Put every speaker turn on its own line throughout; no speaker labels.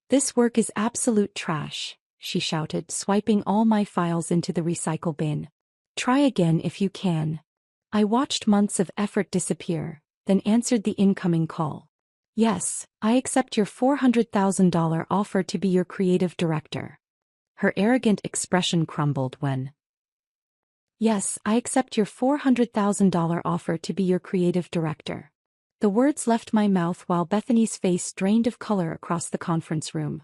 "This work is absolute trash," she shouted, swiping all my files into the recycle bin. "Try again if you can." I watched months of effort disappear, then answered the incoming call. "Yes, I accept your $400,000 offer to be your creative director." Her arrogant expression crumbled when. "Yes, I accept your $400,000 offer to be your creative director." The words left my mouth while Bethany's face drained of color across the conference room.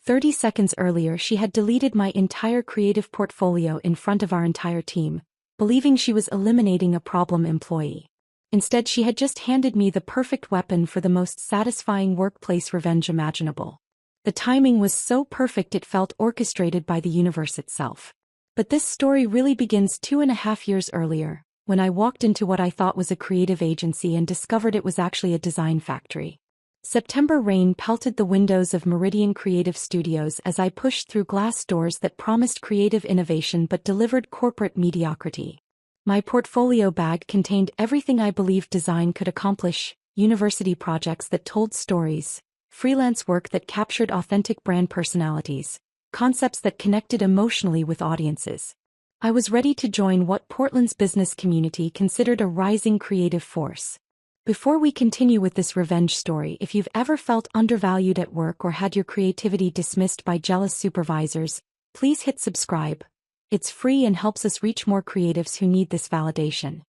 30 seconds earlier she had deleted my entire creative portfolio in front of our entire team, believing she was eliminating a problem employee. Instead she had just handed me the perfect weapon for the most satisfying workplace revenge imaginable. The timing was so perfect it felt orchestrated by the universe itself. But this story really begins 2.5 years earlier, when I walked into what I thought was a creative agency and discovered it was actually a design factory. September rain pelted the windows of Meridian Creative Studios as I pushed through glass doors that promised creative innovation but delivered corporate mediocrity. My portfolio bag contained everything I believed design could accomplish: university projects that told stories, freelance work that captured authentic brand personalities, concepts that connected emotionally with audiences. I was ready to join what Portland's business community considered a rising creative force. Before we continue with this revenge story, if you've ever felt undervalued at work or had your creativity dismissed by jealous supervisors, please hit subscribe. It's free and helps us reach more creatives who need this validation.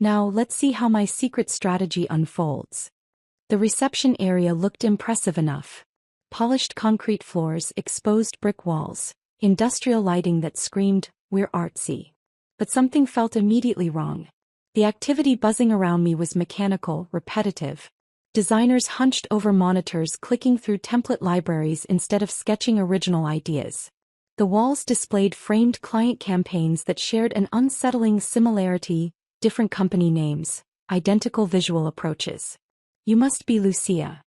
Now let's see how my secret strategy unfolds. The reception area looked impressive enough. Polished concrete floors, exposed brick walls, industrial lighting that screamed, "We're artsy." But something felt immediately wrong. The activity buzzing around me was mechanical, repetitive. Designers hunched over monitors clicking through template libraries instead of sketching original ideas. The walls displayed framed client campaigns that shared an unsettling similarity: different company names, identical visual approaches. "You must be Lucia."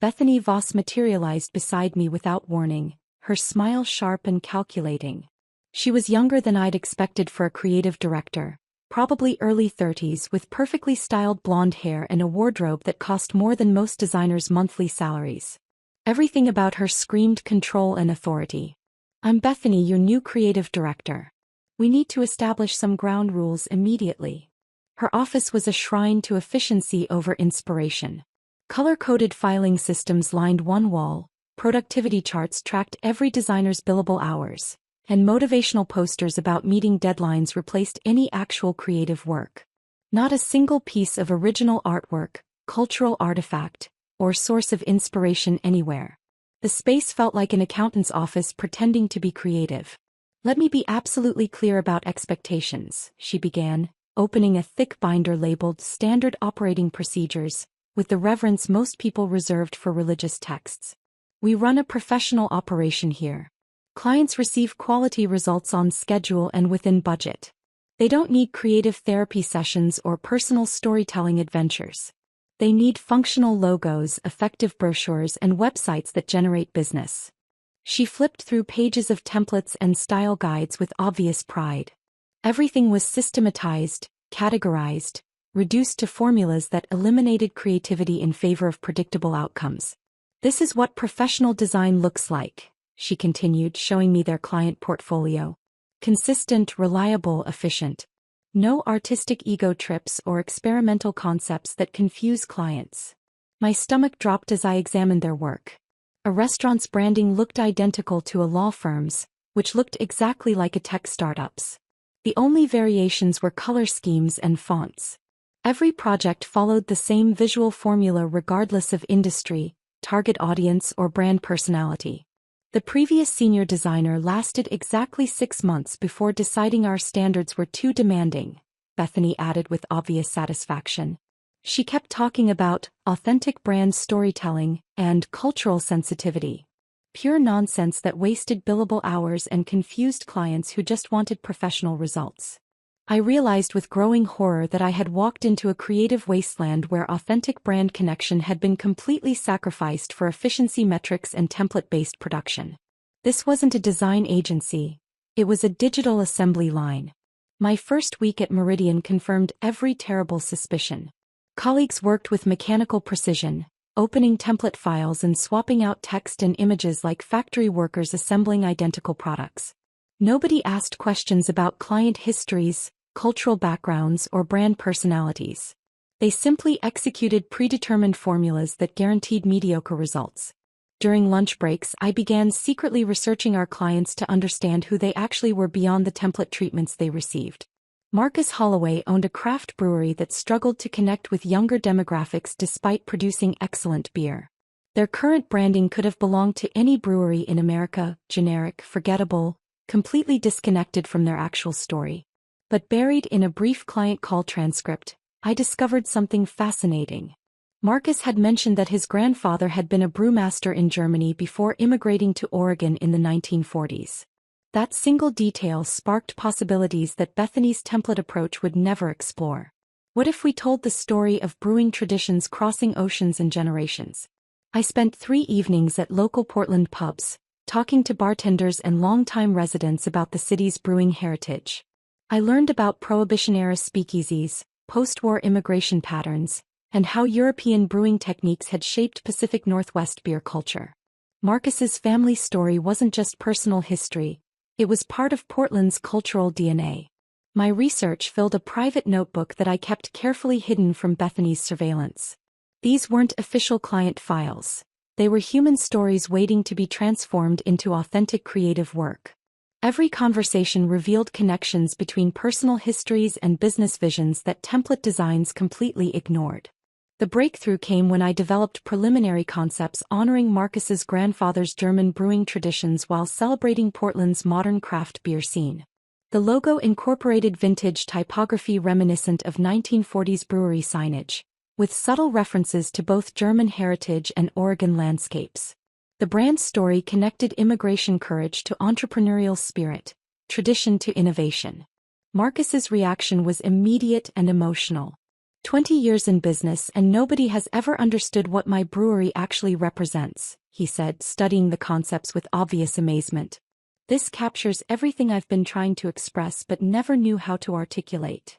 Bethany Voss materialized beside me without warning, her smile sharp and calculating. She was younger than I'd expected for a creative director, probably early 30s, with perfectly styled blonde hair and a wardrobe that cost more than most designers' monthly salaries. Everything about her screamed control and authority. "I'm Bethany, your new creative director. We need to establish some ground rules immediately." Her office was a shrine to efficiency over inspiration. Color-coded filing systems lined one wall, productivity charts tracked every designer's billable hours, and motivational posters about meeting deadlines replaced any actual creative work. Not a single piece of original artwork, cultural artifact, or source of inspiration anywhere. The space felt like an accountant's office pretending to be creative. "Let me be absolutely clear about expectations," she began, opening a thick binder labeled Standard Operating Procedures, with the reverence most people reserved for religious texts. "We run a professional operation here. Clients receive quality results on schedule and within budget. They don't need creative therapy sessions or personal storytelling adventures. They need functional logos, effective brochures, and websites that generate business." She flipped through pages of templates and style guides with obvious pride. Everything was systematized, categorized, reduced to formulas that eliminated creativity in favor of predictable outcomes. "This is what professional design looks like," she continued, showing me their client portfolio. "Consistent, reliable, efficient. No artistic ego trips or experimental concepts that confuse clients." My stomach dropped as I examined their work. A restaurant's branding looked identical to a law firm's, which looked exactly like a tech startup's. The only variations were color schemes and fonts. Every project followed the same visual formula regardless of industry, target audience, or brand personality. The previous senior designer lasted exactly 6 months before deciding our standards were too demanding, Bethany added with obvious satisfaction. She kept talking about authentic brand storytelling and cultural sensitivity. Pure nonsense that wasted billable hours and confused clients who just wanted professional results. I realized with growing horror that I had walked into a creative wasteland where authentic brand connection had been completely sacrificed for efficiency metrics and template-based production. This wasn't a design agency. It was a digital assembly line. My first week at Meridian confirmed every terrible suspicion. Colleagues worked with mechanical precision, opening template files and swapping out text and images like factory workers assembling identical products. Nobody asked questions about client histories, cultural backgrounds, or brand personalities. They simply executed predetermined formulas that guaranteed mediocre results. During lunch breaks, I began secretly researching our clients to understand who they actually were beyond the template treatments they received. Marcus Holloway owned a craft brewery that struggled to connect with younger demographics despite producing excellent beer. Their current branding could have belonged to any brewery in America, generic, forgettable, completely disconnected from their actual story. But buried in a brief client call transcript, I discovered something fascinating. Marcus had mentioned that his grandfather had been a brewmaster in Germany before immigrating to Oregon in the 1940s. That single detail sparked possibilities that Bethany's template approach would never explore. What if we told the story of brewing traditions crossing oceans and generations? I spent 3 evenings at local Portland pubs, talking to bartenders and longtime residents about the city's brewing heritage. I learned about Prohibition-era speakeasies, post-war immigration patterns, and how European brewing techniques had shaped Pacific Northwest beer culture. Marcus's family story wasn't just personal history, it was part of Portland's cultural DNA. My research filled a private notebook that I kept carefully hidden from Bethany's surveillance. These weren't official client files. They were human stories waiting to be transformed into authentic creative work. Every conversation revealed connections between personal histories and business visions that template designs completely ignored. The breakthrough came when I developed preliminary concepts honoring Marcus's grandfather's German brewing traditions while celebrating Portland's modern craft beer scene. The logo incorporated vintage typography reminiscent of 1940s brewery signage, with subtle references to both German heritage and Oregon landscapes. The brand story connected immigration courage to entrepreneurial spirit, tradition to innovation. Marcus's reaction was immediate and emotional. 20 years in business and nobody has ever understood what my brewery actually represents, he said, studying the concepts with obvious amazement. This captures everything I've been trying to express but never knew how to articulate.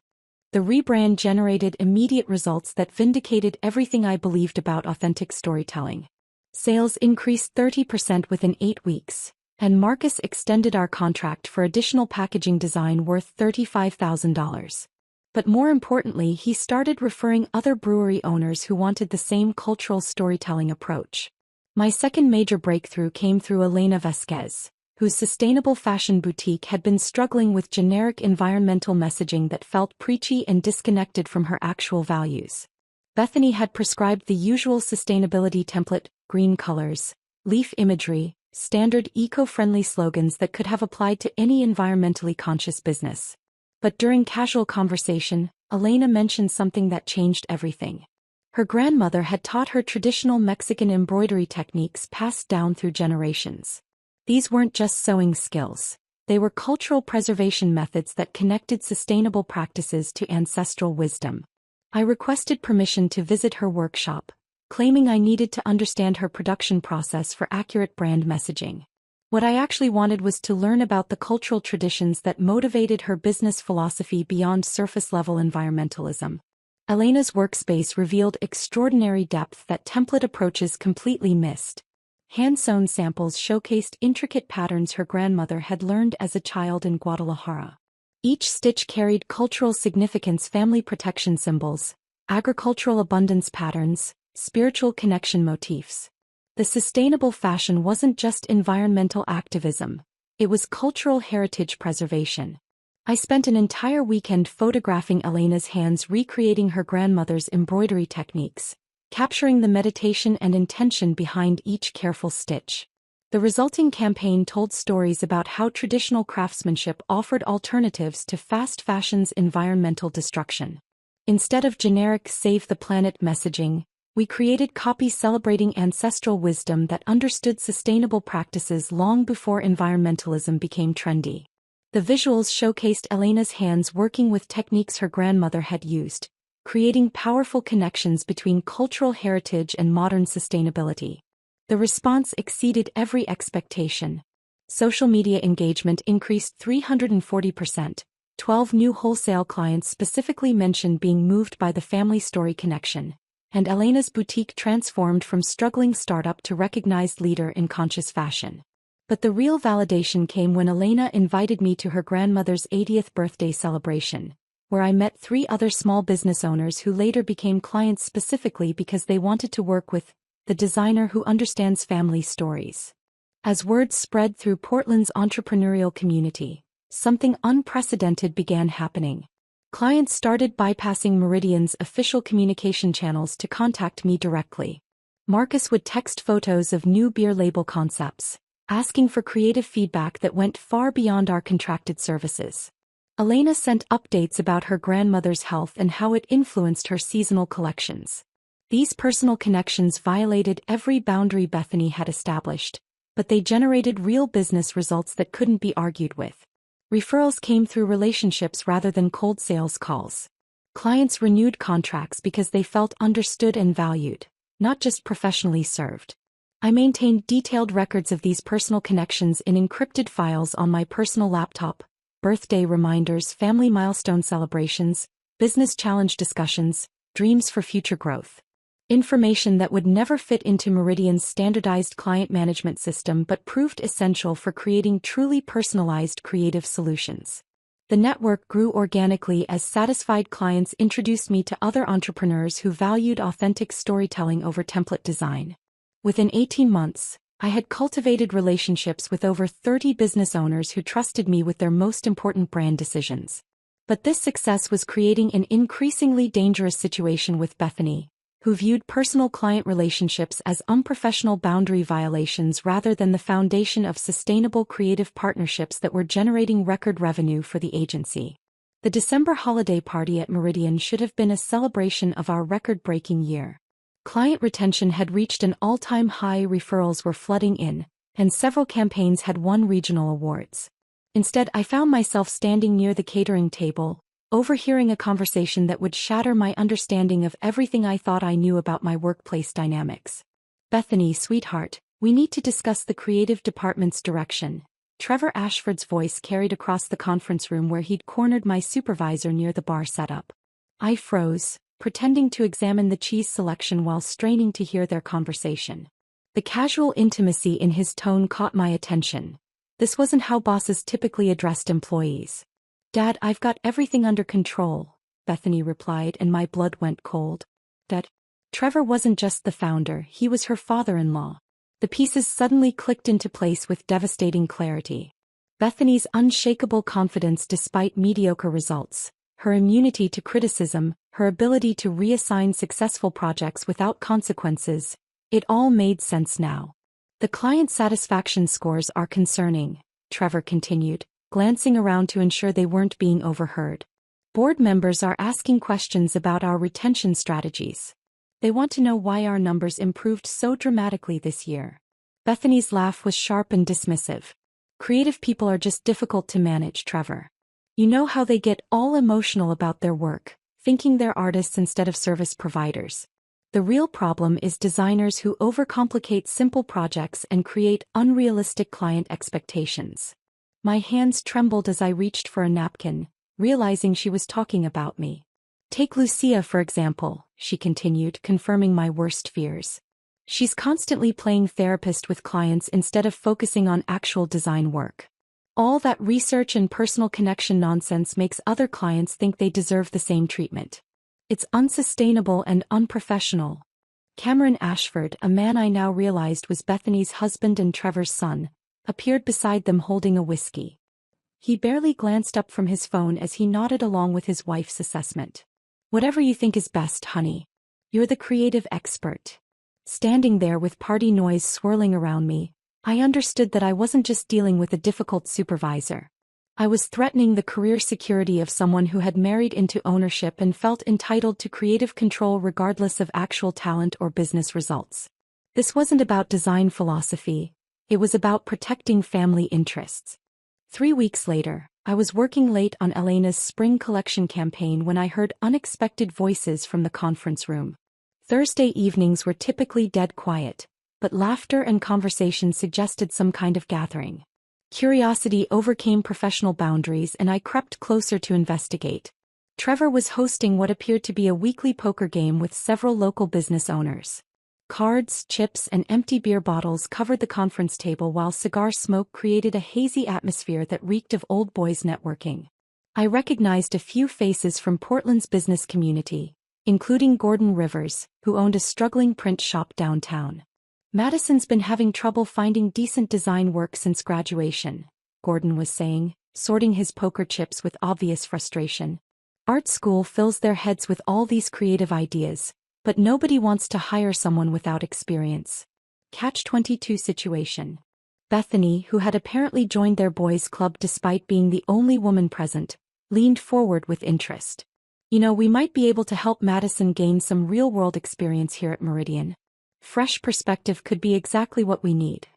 The rebrand generated immediate results that vindicated everything I believed about authentic storytelling. Sales increased 30% within 8 weeks, and Marcus extended our contract for additional packaging design worth $35,000. But more importantly, he started referring other brewery owners who wanted the same cultural storytelling approach. My second major breakthrough came through Elena Vasquez, whose sustainable fashion boutique had been struggling with generic environmental messaging that felt preachy and disconnected from her actual values. Bethany had prescribed the usual sustainability template: green colors, leaf imagery, standard eco-friendly slogans that could have applied to any environmentally conscious business. But during casual conversation, Elena mentioned something that changed everything. Her grandmother had taught her traditional Mexican embroidery techniques passed down through generations. These weren't just sewing skills. They were cultural preservation methods that connected sustainable practices to ancestral wisdom. I requested permission to visit her workshop, claiming I needed to understand her production process for accurate brand messaging. What I actually wanted was to learn about the cultural traditions that motivated her business philosophy beyond surface-level environmentalism. Elena's workspace revealed extraordinary depth that template approaches completely missed. Hand-sewn samples showcased intricate patterns her grandmother had learned as a child in Guadalajara. Each stitch carried cultural significance: family protection symbols, agricultural abundance patterns, spiritual connection motifs. The sustainable fashion wasn't just environmental activism, it was cultural heritage preservation. I spent an entire weekend photographing Elena's hands recreating her grandmother's embroidery techniques, capturing the meditation and intention behind each careful stitch. The resulting campaign told stories about how traditional craftsmanship offered alternatives to fast fashion's environmental destruction. Instead of generic "save the planet" messaging, we created copies celebrating ancestral wisdom that understood sustainable practices long before environmentalism became trendy. The visuals showcased Elena's hands working with techniques her grandmother had used, creating powerful connections between cultural heritage and modern sustainability. The response exceeded every expectation. Social media engagement increased 340%. 12 new wholesale clients specifically mentioned being moved by the family story connection, and Elena's boutique transformed from struggling startup to recognized leader in conscious fashion. But the real validation came when Elena invited me to her grandmother's 80th birthday celebration, where I met 3 other small business owners who later became clients specifically because they wanted to work with the designer who understands family stories. As word spread through Portland's entrepreneurial community, something unprecedented began happening. Clients started bypassing Meridian's official communication channels to contact me directly. Marcus would text photos of new beer label concepts, asking for creative feedback that went far beyond our contracted services. Elena sent updates about her grandmother's health and how it influenced her seasonal collections. These personal connections violated every boundary Bethany had established, but they generated real business results that couldn't be argued with. Referrals came through relationships rather than cold sales calls. Clients renewed contracts because they felt understood and valued, not just professionally served. I maintained detailed records of these personal connections in encrypted files on my personal laptop: birthday reminders, family milestone celebrations, business challenge discussions, dreams for future growth. Information that would never fit into Meridian's standardized client management system but proved essential for creating truly personalized creative solutions. The network grew organically as satisfied clients introduced me to other entrepreneurs who valued authentic storytelling over template design. Within 18 months, I had cultivated relationships with over 30 business owners who trusted me with their most important brand decisions. But this success was creating an increasingly dangerous situation with Bethany, who viewed personal client relationships as unprofessional boundary violations rather than the foundation of sustainable creative partnerships that were generating record revenue for the agency. The December holiday party at Meridian should have been a celebration of our record-breaking year. Client retention had reached an all-time high, referrals were flooding in, and several campaigns had won regional awards. Instead, I found myself standing near the catering table, overhearing a conversation that would shatter my understanding of everything I thought I knew about my workplace dynamics. "Bethany, sweetheart, we need to discuss the creative department's direction." Trevor Ashford's voice carried across the conference room where he'd cornered my supervisor near the bar setup. I froze, pretending to examine the cheese selection while straining to hear their conversation. The casual intimacy in his tone caught my attention. This wasn't how bosses typically addressed employees. "Dad, I've got everything under control," Bethany replied, and my blood went cold. Dad? Trevor wasn't just the founder, he was her father-in-law. The pieces suddenly clicked into place with devastating clarity. Bethany's unshakable confidence despite mediocre results, her immunity to criticism, her ability to reassign successful projects without consequences, it all made sense now. "The client satisfaction scores are concerning," Trevor continued, glancing around to ensure they weren't being overheard. "Board members are asking questions about our retention strategies. They want to know why our numbers improved so dramatically this year." Bethany's laugh was sharp and dismissive. "Creative people are just difficult to manage, Trevor. You know how they get all emotional about their work, thinking they're artists instead of service providers. The real problem is designers who overcomplicate simple projects and create unrealistic client expectations." My hands trembled as I reached for a napkin, realizing she was talking about me. "Take Lucia for example," she continued, confirming my worst fears. "She's constantly playing therapist with clients instead of focusing on actual design work. All that research and personal connection nonsense makes other clients think they deserve the same treatment. It's unsustainable and unprofessional." Cameron Ashford, a man I now realized was Bethany's husband and Trevor's son, appeared beside them holding a whiskey. He barely glanced up from his phone as he nodded along with his wife's assessment. "Whatever you think is best, honey. You're the creative expert." Standing there with party noise swirling around me, I understood that I wasn't just dealing with a difficult supervisor. I was threatening the career security of someone who had married into ownership and felt entitled to creative control regardless of actual talent or business results. This wasn't about design philosophy. It was about protecting family interests. 3 weeks later, I was working late on Elena's spring collection campaign when I heard unexpected voices from the conference room. Thursday evenings were typically dead quiet, but laughter and conversation suggested some kind of gathering. Curiosity overcame professional boundaries and I crept closer to investigate. Trevor was hosting what appeared to be a weekly poker game with several local business owners. Cards, chips, and empty beer bottles covered the conference table while cigar smoke created a hazy atmosphere that reeked of old boys networking. I recognized a few faces from Portland's business community, including Gordon Rivers, who owned a struggling print shop downtown. Madison's been having trouble finding decent design work since graduation, Gordon was saying, sorting his poker chips with obvious frustration. Art school fills their heads with all these creative ideas, but nobody wants to hire someone without experience. Catch-22 situation. Bethany, who had apparently joined their boys' club despite being the only woman present, leaned forward with interest. We might be able to help Madison gain some real-world experience here at Meridian. Fresh perspective could be exactly what we need.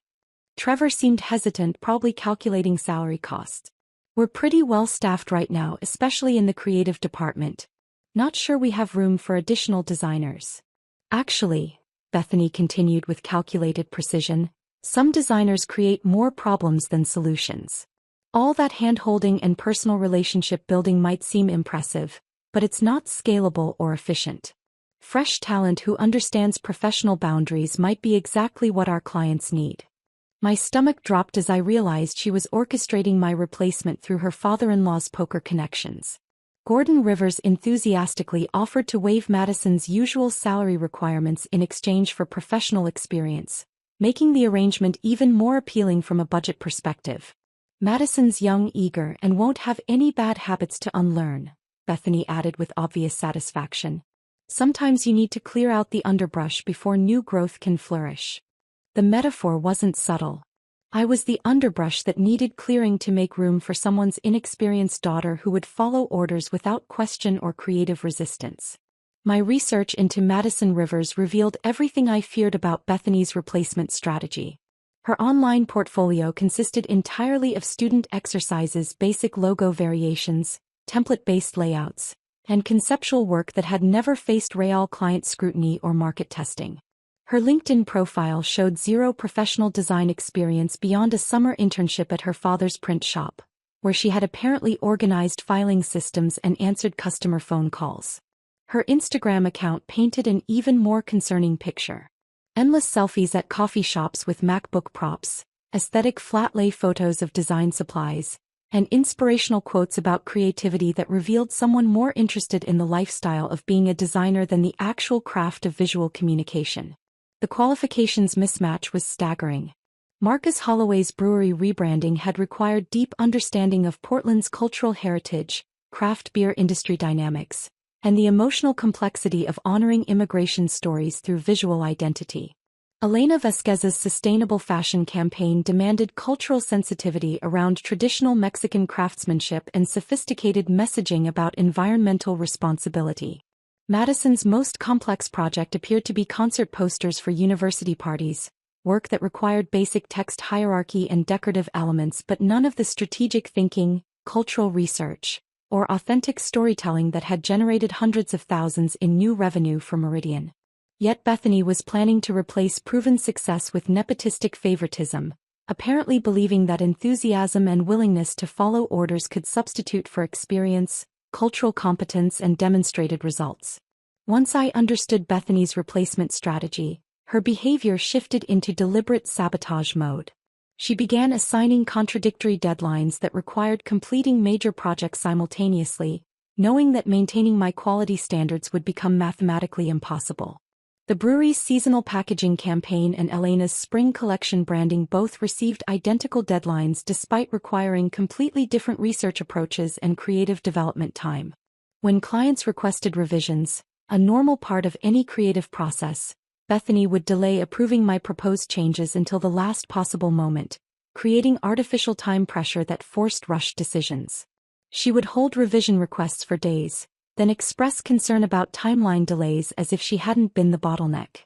Trevor seemed hesitant, probably calculating salary costs. We're pretty well staffed right now, especially in the creative department. Not sure we have room for additional designers. Actually, Bethany continued with calculated precision, some designers create more problems than solutions. All that hand-holding and personal relationship building might seem impressive, but it's not scalable or efficient. Fresh talent who understands professional boundaries might be exactly what our clients need. My stomach dropped as I realized she was orchestrating my replacement through her father-in-law's poker connections. Gordon Rivers enthusiastically offered to waive Madison's usual salary requirements in exchange for professional experience, making the arrangement even more appealing from a budget perspective. Madison's young, eager, and won't have any bad habits to unlearn, Bethany added with obvious satisfaction. Sometimes you need to clear out the underbrush before new growth can flourish. The metaphor wasn't subtle. I was the underbrush that needed clearing to make room for someone's inexperienced daughter who would follow orders without question or creative resistance. My research into Madison Rivers revealed everything I feared about Bethany's replacement strategy. Her online portfolio consisted entirely of student exercises, basic logo variations, template-based layouts, and conceptual work that had never faced real client scrutiny or market testing. Her LinkedIn profile showed zero professional design experience beyond a summer internship at her father's print shop, where she had apparently organized filing systems and answered customer phone calls. Her Instagram account painted an even more concerning picture. Endless selfies at coffee shops with MacBook props, aesthetic flat-lay photos of design supplies, and inspirational quotes about creativity that revealed someone more interested in the lifestyle of being a designer than the actual craft of visual communication. The qualifications mismatch was staggering. Marcus Holloway's brewery rebranding had required deep understanding of Portland's cultural heritage, craft beer industry dynamics, and the emotional complexity of honoring immigration stories through visual identity. Elena Vasquez's sustainable fashion campaign demanded cultural sensitivity around traditional Mexican craftsmanship and sophisticated messaging about environmental responsibility. Madison's most complex project appeared to be concert posters for university parties, work that required basic text hierarchy and decorative elements but none of the strategic thinking, cultural research, or authentic storytelling that had generated hundreds of thousands in new revenue for Meridian. Yet Bethany was planning to replace proven success with nepotistic favoritism, apparently believing that enthusiasm and willingness to follow orders could substitute for experience, cultural competence, and demonstrated results. Once I understood Bethany's replacement strategy, her behavior shifted into deliberate sabotage mode. She began assigning contradictory deadlines that required completing major projects simultaneously, knowing that maintaining my quality standards would become mathematically impossible. The brewery's seasonal packaging campaign and Elena's spring collection branding both received identical deadlines despite requiring completely different research approaches and creative development time. When clients requested revisions, a normal part of any creative process, Bethany would delay approving my proposed changes until the last possible moment, creating artificial time pressure that forced rushed decisions. She would hold revision requests for days, then express concern about timeline delays as if she hadn't been the bottleneck.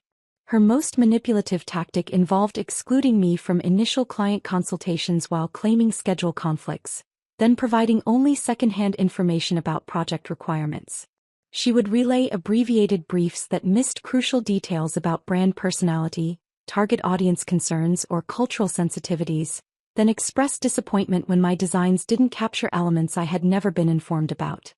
Her most manipulative tactic involved excluding me from initial client consultations while claiming schedule conflicts, then providing only secondhand information about project requirements. She would relay abbreviated briefs that missed crucial details about brand personality, target audience concerns, or cultural sensitivities, then express disappointment when my designs didn't capture elements I had never been informed about.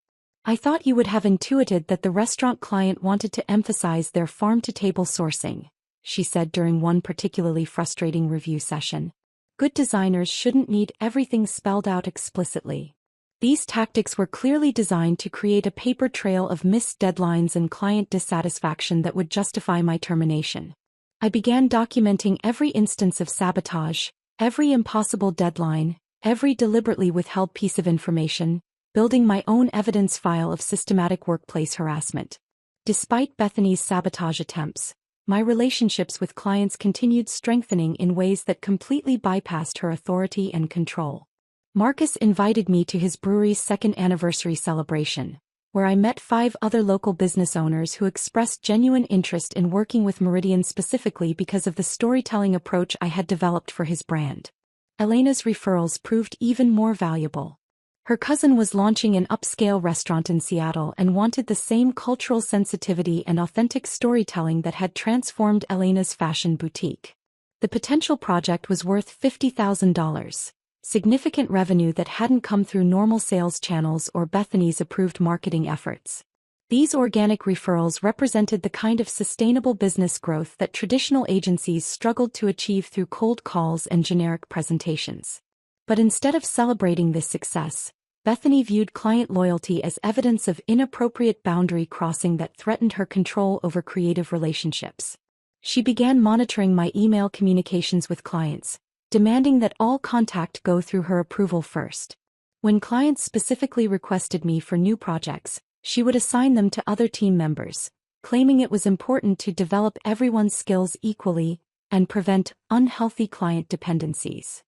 I thought you would have intuited that the restaurant client wanted to emphasize their farm-to-table sourcing, she said during one particularly frustrating review session. Good designers shouldn't need everything spelled out explicitly. These tactics were clearly designed to create a paper trail of missed deadlines and client dissatisfaction that would justify my termination. I began documenting every instance of sabotage, every impossible deadline, every deliberately withheld piece of information, building my own evidence file of systematic workplace harassment. Despite Bethany's sabotage attempts, my relationships with clients continued strengthening in ways that completely bypassed her authority and control. Marcus invited me to his brewery's second anniversary celebration, where I met 5 other local business owners who expressed genuine interest in working with Meridian specifically because of the storytelling approach I had developed for his brand. Elena's referrals proved even more valuable. Her cousin was launching an upscale restaurant in Seattle and wanted the same cultural sensitivity and authentic storytelling that had transformed Elena's fashion boutique. The potential project was worth $50,000. Significant revenue that hadn't come through normal sales channels or Bethany's approved marketing efforts. These organic referrals represented the kind of sustainable business growth that traditional agencies struggled to achieve through cold calls and generic presentations. But instead of celebrating this success, Bethany viewed client loyalty as evidence of inappropriate boundary crossing that threatened her control over creative relationships. She began monitoring my email communications with clients, demanding that all contact go through her approval first. When clients specifically requested me for new projects, she would assign them to other team members, claiming it was important to develop everyone's skills equally and prevent unhealthy client dependencies.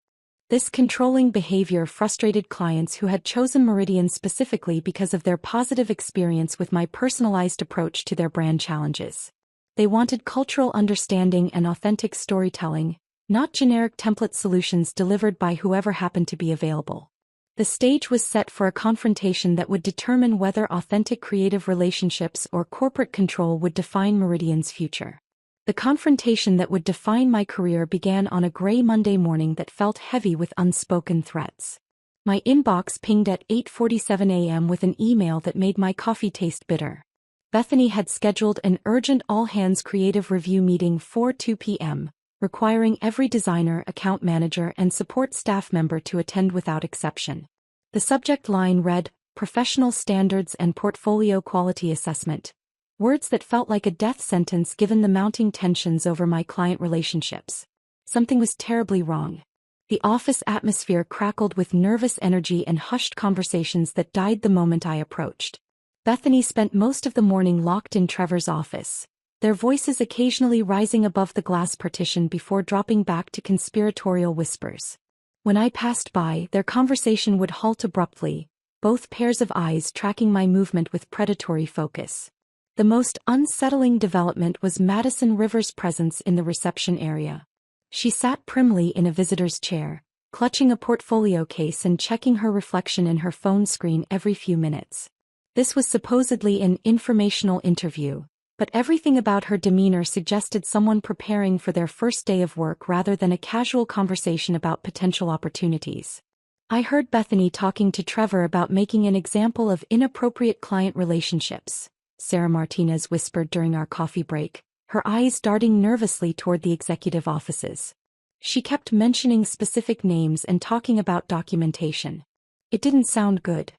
This controlling behavior frustrated clients who had chosen Meridian specifically because of their positive experience with my personalized approach to their brand challenges. They wanted cultural understanding and authentic storytelling, not generic template solutions delivered by whoever happened to be available. The stage was set for a confrontation that would determine whether authentic creative relationships or corporate control would define Meridian's future. The confrontation that would define my career began on a gray Monday morning that felt heavy with unspoken threats. My inbox pinged at 8:47 a.m. with an email that made my coffee taste bitter. Bethany had scheduled an urgent all-hands creative review meeting for 2 p.m., requiring every designer, account manager, and support staff member to attend without exception. The subject line read, "Professional Standards and Portfolio Quality Assessment." Words that felt like a death sentence given the mounting tensions over my client relationships. Something was terribly wrong. The office atmosphere crackled with nervous energy and hushed conversations that died the moment I approached. Bethany spent most of the morning locked in Trevor's office, their voices occasionally rising above the glass partition before dropping back to conspiratorial whispers. When I passed by, their conversation would halt abruptly, both pairs of eyes tracking my movement with predatory focus. The most unsettling development was Madison Rivers' presence in the reception area. She sat primly in a visitor's chair, clutching a portfolio case and checking her reflection in her phone screen every few minutes. This was supposedly an informational interview, but everything about her demeanor suggested someone preparing for their first day of work rather than a casual conversation about potential opportunities. I heard Bethany talking to Trevor about making an example of inappropriate client relationships, Sarah Martinez whispered during our coffee break, her eyes darting nervously toward the executive offices. She kept mentioning specific names and talking about documentation. It didn't sound good.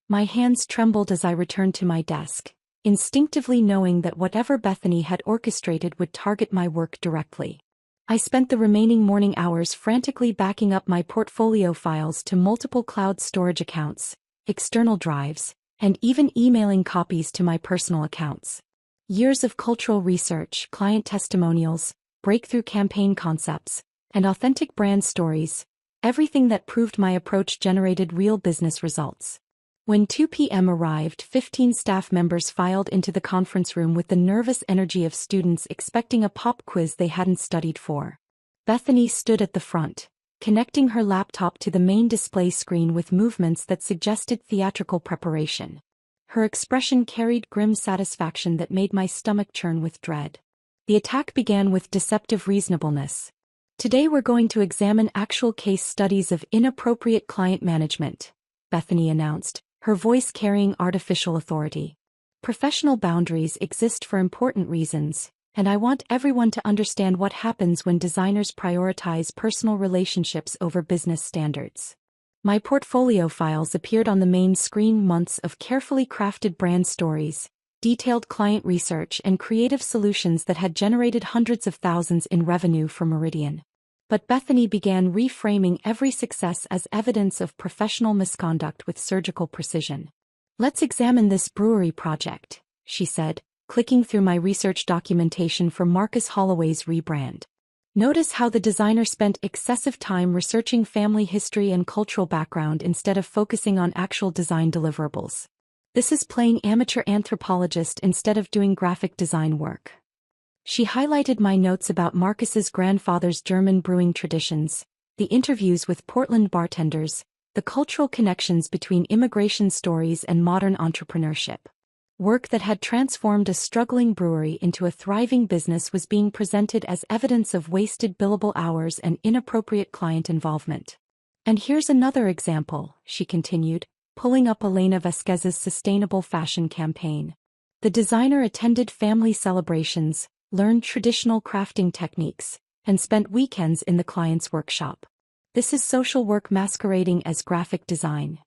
My hands trembled as I returned to my desk, instinctively knowing that whatever Bethany had orchestrated would target my work directly. I spent the remaining morning hours frantically backing up my portfolio files to multiple cloud storage accounts, external drives, and even emailing copies to my personal accounts. Years of cultural research, client testimonials, breakthrough campaign concepts, and authentic brand stories, everything that proved my approach generated real business results. When 2 p.m. arrived, 15 staff members filed into the conference room with the nervous energy of students expecting a pop quiz they hadn't studied for. Bethany stood at the front, connecting her laptop to the main display screen with movements that suggested theatrical preparation. Her expression carried grim satisfaction that made my stomach churn with dread. The attack began with deceptive reasonableness. "Today we're going to examine actual case studies of inappropriate client management," Bethany announced, her voice carrying artificial authority. Professional boundaries exist for important reasons, and I want everyone to understand what happens when designers prioritize personal relationships over business standards. My portfolio files appeared on the main screen, months of carefully crafted brand stories, detailed client research, and creative solutions that had generated hundreds of thousands in revenue for Meridian. But Bethany began reframing every success as evidence of professional misconduct with surgical precision. "Let's examine this brewery project," she said, clicking through my research documentation for Marcus Holloway's rebrand. "Notice how the designer spent excessive time researching family history and cultural background instead of focusing on actual design deliverables. This is playing amateur anthropologist instead of doing graphic design work." She highlighted my notes about Marcus's grandfather's German brewing traditions, the interviews with Portland bartenders, the cultural connections between immigration stories and modern entrepreneurship. Work that had transformed a struggling brewery into a thriving business was being presented as evidence of wasted billable hours and inappropriate client involvement. "And here's another example," she continued, pulling up Elena Vasquez's sustainable fashion campaign. "The designer attended family celebrations, learned traditional crafting techniques, and spent weekends in the client's workshop. This is social work masquerading as graphic design."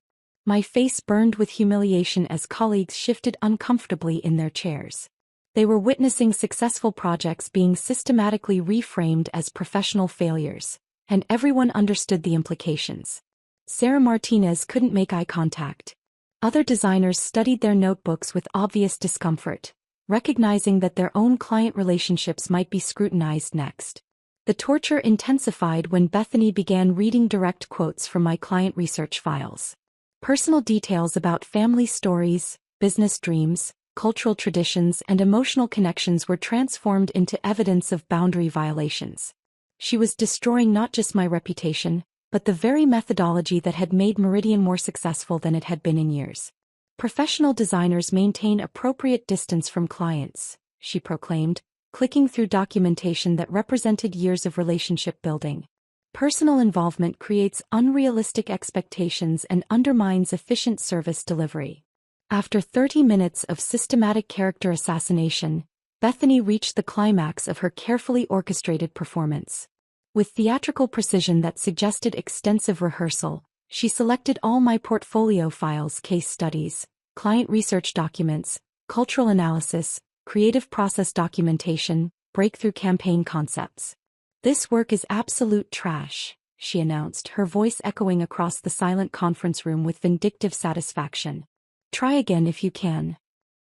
My face burned with humiliation as colleagues shifted uncomfortably in their chairs. They were witnessing successful projects being systematically reframed as professional failures, and everyone understood the implications. Sarah Martinez couldn't make eye contact. Other designers studied their notebooks with obvious discomfort, recognizing that their own client relationships might be scrutinized next. The torture intensified when Bethany began reading direct quotes from my client research files. Personal details about family stories, business dreams, cultural traditions, and emotional connections were transformed into evidence of boundary violations. She was destroying not just my reputation, but the very methodology that had made Meridian more successful than it had been in years. "Professional designers maintain appropriate distance from clients," she proclaimed, clicking through documentation that represented years of relationship building. "Personal involvement creates unrealistic expectations and undermines efficient service delivery." After 30 minutes of systematic character assassination, Bethany reached the climax of her carefully orchestrated performance. With theatrical precision that suggested extensive rehearsal, she selected all my portfolio files, case studies, client research documents, cultural analysis, creative process documentation, breakthrough campaign concepts. "This work is absolute trash," she announced, her voice echoing across the silent conference room with vindictive satisfaction. "Try again if you can."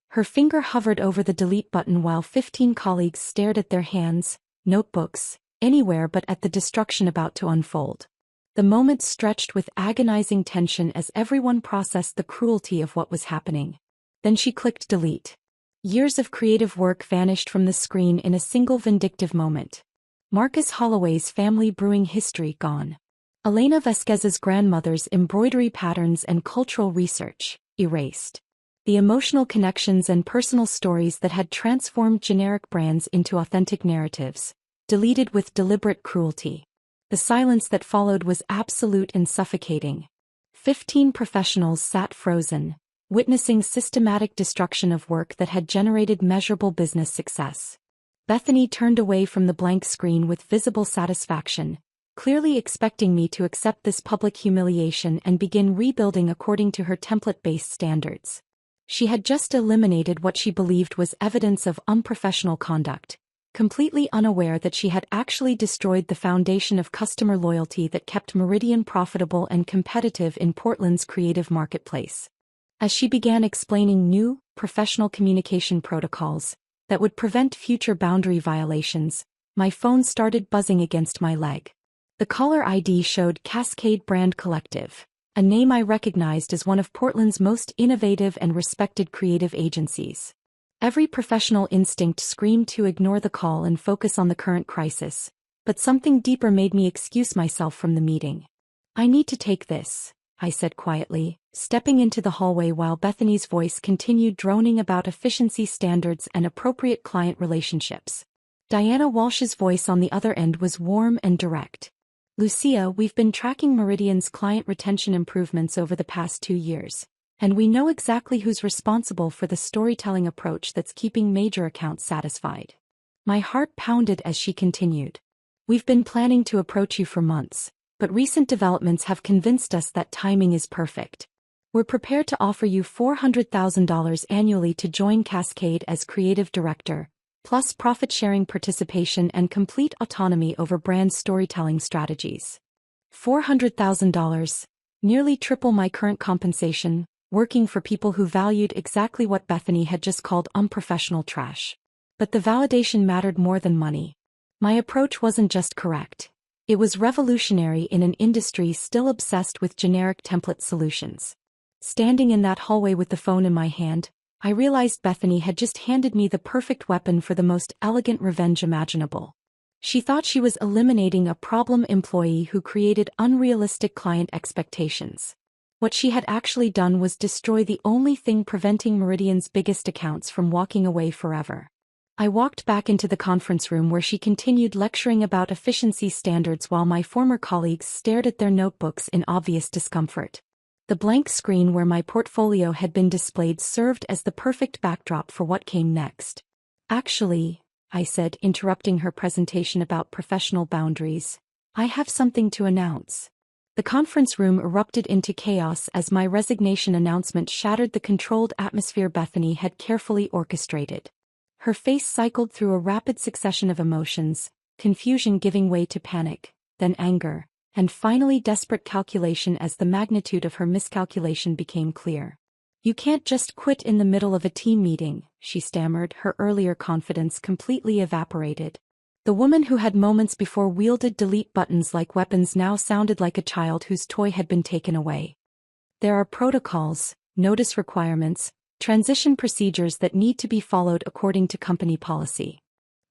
Her finger hovered over the delete button while 15 colleagues stared at their hands, notebooks, anywhere but at the destruction about to unfold. The moment stretched with agonizing tension as everyone processed the cruelty of what was happening. Then she clicked delete. Years of creative work vanished from the screen in a single vindictive moment. Marcus Holloway's family brewing history gone. Elena Vasquez's grandmother's embroidery patterns and cultural research erased. The emotional connections and personal stories that had transformed generic brands into authentic narratives, deleted with deliberate cruelty. The silence that followed was absolute and suffocating. 15 professionals sat frozen, witnessing systematic destruction of work that had generated measurable business success. Bethany turned away from the blank screen with visible satisfaction, clearly expecting me to accept this public humiliation and begin rebuilding according to her template-based standards. She had just eliminated what she believed was evidence of unprofessional conduct, completely unaware that she had actually destroyed the foundation of customer loyalty that kept Meridian profitable and competitive in Portland's creative marketplace. As she began explaining new, professional communication protocols that would prevent future boundary violations, my phone started buzzing against my leg. The caller ID showed Cascade Brand Collective, a name I recognized as one of Portland's most innovative and respected creative agencies. Every professional instinct screamed to ignore the call and focus on the current crisis, but something deeper made me excuse myself from the meeting. "I need to take this," I said quietly, stepping into the hallway while Bethany's voice continued droning about efficiency standards and appropriate client relationships. Diana Walsh's voice on the other end was warm and direct. "Lucia, we've been tracking Meridian's client retention improvements over the past 2 years. And we know exactly who's responsible for the storytelling approach that's keeping major accounts satisfied. My heart pounded as she continued. We've been planning to approach you for months, but recent developments have convinced us that timing is perfect. We're prepared to offer you $400,000 annually to join Cascade as creative director, plus profit-sharing participation and complete autonomy over brand storytelling strategies. $400,000, nearly triple my current compensation, working for people who valued exactly what Bethany had just called unprofessional trash. But the validation mattered more than money. My approach wasn't just correct. It was revolutionary in an industry still obsessed with generic template solutions. Standing in that hallway with the phone in my hand, I realized Bethany had just handed me the perfect weapon for the most elegant revenge imaginable. She thought she was eliminating a problem employee who created unrealistic client expectations. What she had actually done was destroy the only thing preventing Meridian's biggest accounts from walking away forever. I walked back into the conference room where she continued lecturing about efficiency standards while my former colleagues stared at their notebooks in obvious discomfort. The blank screen where my portfolio had been displayed served as the perfect backdrop for what came next. Actually, I said, interrupting her presentation about professional boundaries, I have something to announce. The conference room erupted into chaos as my resignation announcement shattered the controlled atmosphere Bethany had carefully orchestrated. Her face cycled through a rapid succession of emotions, confusion giving way to panic, then anger, and finally desperate calculation as the magnitude of her miscalculation became clear. You can't just quit in the middle of a team meeting, she stammered, her earlier confidence completely evaporated. The woman who had moments before wielded delete buttons like weapons now sounded like a child whose toy had been taken away. There are protocols, notice requirements, transition procedures that need to be followed according to company policy.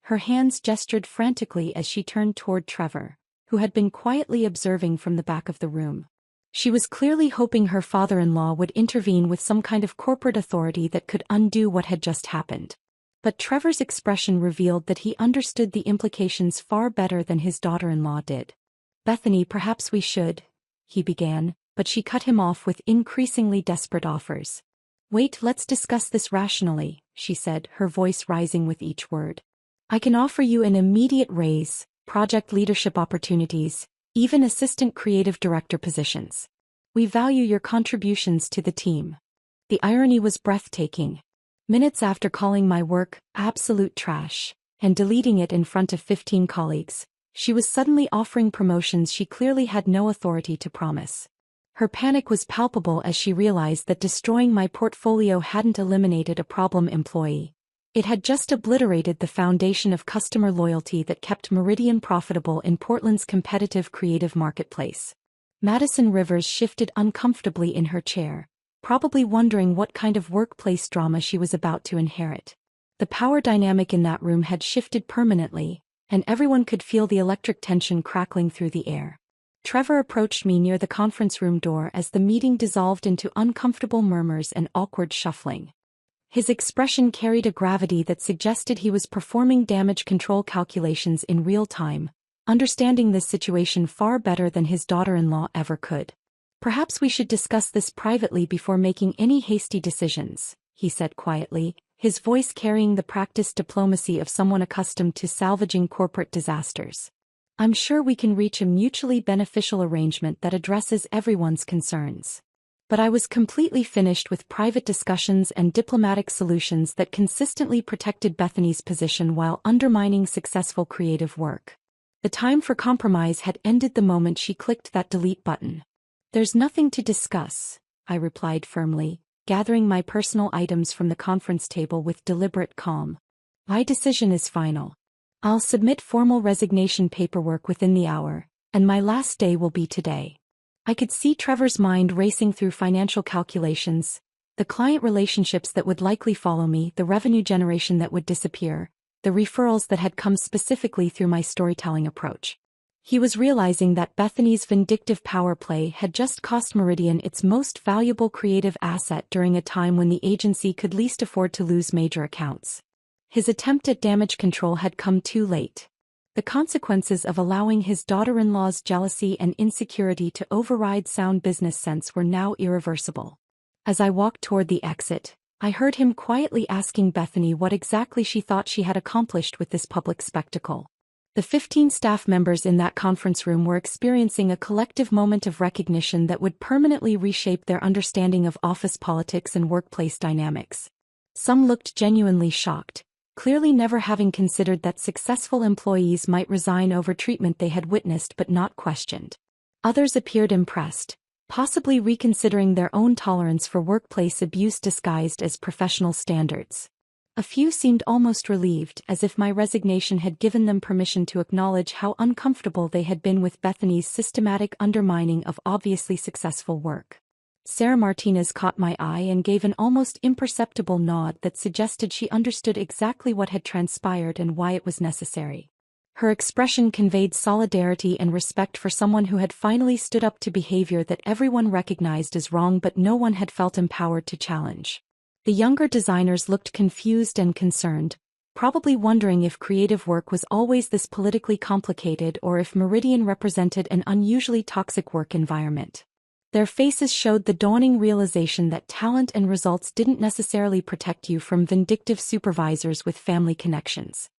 Her hands gestured frantically as she turned toward Trevor, who had been quietly observing from the back of the room. She was clearly hoping her father-in-law would intervene with some kind of corporate authority that could undo what had just happened. But Trevor's expression revealed that he understood the implications far better than his daughter-in-law did. Bethany, perhaps we should, he began, but she cut him off with increasingly desperate offers. Wait, let's discuss this rationally, she said, her voice rising with each word. I can offer you an immediate raise, project leadership opportunities, even assistant creative director positions. We value your contributions to the team. The irony was breathtaking. Minutes after calling my work absolute trash and deleting it in front of 15 colleagues, she was suddenly offering promotions she clearly had no authority to promise. Her panic was palpable as she realized that destroying my portfolio hadn't eliminated a problem employee. It had just obliterated the foundation of customer loyalty that kept Meridian profitable in Portland's competitive creative marketplace. Madison Rivers shifted uncomfortably in her chair, probably wondering what kind of workplace drama she was about to inherit. The power dynamic in that room had shifted permanently, and everyone could feel the electric tension crackling through the air. Trevor approached me near the conference room door as the meeting dissolved into uncomfortable murmurs and awkward shuffling. His expression carried a gravity that suggested he was performing damage control calculations in real time, understanding this situation far better than his daughter-in-law ever could. Perhaps we should discuss this privately before making any hasty decisions, he said quietly, his voice carrying the practiced diplomacy of someone accustomed to salvaging corporate disasters. I'm sure we can reach a mutually beneficial arrangement that addresses everyone's concerns. But I was completely finished with private discussions and diplomatic solutions that consistently protected Bethany's position while undermining successful creative work. The time for compromise had ended the moment she clicked that delete button. There's nothing to discuss, I replied firmly, gathering my personal items from the conference table with deliberate calm. My decision is final. I'll submit formal resignation paperwork within the hour, and my last day will be today. I could see Trevor's mind racing through financial calculations, the client relationships that would likely follow me, the revenue generation that would disappear, the referrals that had come specifically through my storytelling approach. He was realizing that Bethany's vindictive power play had just cost Meridian its most valuable creative asset during a time when the agency could least afford to lose major accounts. His attempt at damage control had come too late. The consequences of allowing his daughter-in-law's jealousy and insecurity to override sound business sense were now irreversible. As I walked toward the exit, I heard him quietly asking Bethany what exactly she thought she had accomplished with this public spectacle. The 15 staff members in that conference room were experiencing a collective moment of recognition that would permanently reshape their understanding of office politics and workplace dynamics. Some looked genuinely shocked, clearly never having considered that successful employees might resign over treatment they had witnessed but not questioned. Others appeared impressed, possibly reconsidering their own tolerance for workplace abuse disguised as professional standards. A few seemed almost relieved, as if my resignation had given them permission to acknowledge how uncomfortable they had been with Bethany's systematic undermining of obviously successful work. Sarah Martinez caught my eye and gave an almost imperceptible nod that suggested she understood exactly what had transpired and why it was necessary. Her expression conveyed solidarity and respect for someone who had finally stood up to behavior that everyone recognized as wrong but no one had felt empowered to challenge. The younger designers looked confused and concerned, probably wondering if creative work was always this politically complicated or if Meridian represented an unusually toxic work environment. Their faces showed the dawning realization that talent and results didn't necessarily protect you from vindictive supervisors with family connections.